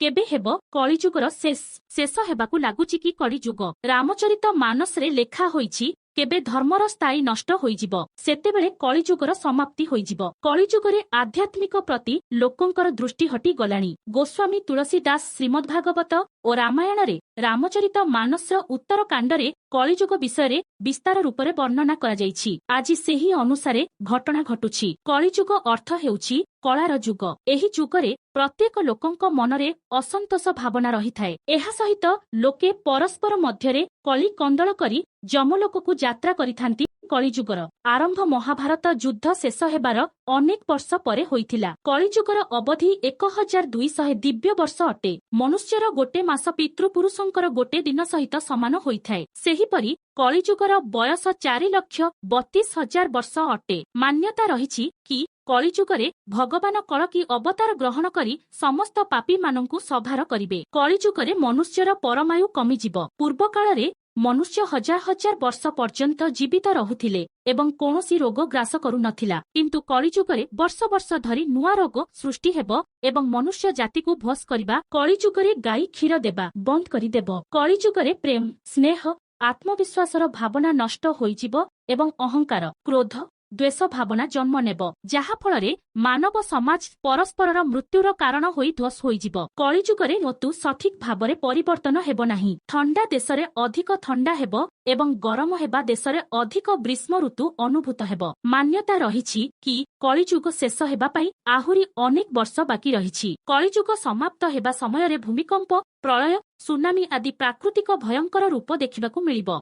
केबे हेब कलिजुगर शेष हेबाकु लागुची कि कलिजुग रामचरित मानसरे लेखा होईची केबे धर्मर स्थायी नष्ट होईजिब सेतेबेले कलिजुगर समाप्ति होईजिब। कलिजुगरे आध्यात्मिक प्रति लोकंकर दृष्टि हटी गलाणी। गोस्वामी तुलसीदास श्रीमद् भागवत और रामायण रे रामचरित मानसर उत्तर कांडरे कलिजुग विषय विस्तार रूपरे वर्णना करा जाईछि। आज सेही अनुसारे घटना घटुछि। कलिजुग अर्थ हेउछि कलार जुग। एही जुगरे प्रत्येक लोकंक मनरे असंतोष भावना रही थाए। एहा सहित लोके परस्पर मध्यरे कली कंदल करी जमलोकକୁ यात्रा करिथांती। कलिजुगर आरंभ महाभारत युद्ध शेष हेबार अनेक वर्ष परे होइथिला। कलिजुगर अवधि 1200 दिव्य वर्ष अटे। मनुष्यर गोटे मास पितृपुरुषंकर गोटे दिन सहित समान होइथाए। सेहीपरि कलिजुगर बयस 4,32,000 वर्ष अटे। मान्यता रहिछि कि कलिजुगरे भगवान कलकी अवतार ग्रहण करी समस्त पापी मानंकु सभार करिवे। कलिजुगरे मनुष्यर परमायु कमिजिब। पूर्व कालरे मनुष्य हजार हजार वर्ष पर्यंत जीवित रहुथिले एवं कौनसी रोग ग्रास करू नथिला। किंतु कलिजुगरे वर्ष वर्ष धरी नुआ रोग सृष्टि हेब एवं मनुष्य जाति को भस करिबा कलिजुगरे गाई क्षीर देबा बंद करि देब। कलिजुगरे प्रेम स्नेह आत्मविश्वासर भावना नष्ट होइजिब एवं अहंकार क्रोध द्वेष भावना जन्म नेब, जहा फलरे मानव समाज परस्परर मृत्युर कारण होई ध्वस होइजिब। कलिजुगरे ऋतु सठिक भावरे परिवर्तन हेब नाही। ठंडा देशरे अधिक ठंडा हेब एवं गरम हेबा देशरे अधिक ग्रीष्म ऋतु अनुभूत हेब। मान्यता रहिछि कि कलिजुग शेष हेबा पई आहुरी अनेक वर्ष बाकी रहिछि। कलिजुग समाप्त हेबा समयरे भूमिकंप प्रलय सुनामी आदि प्राकृतिक भयंकर रूप देखिबाकू मिलिब।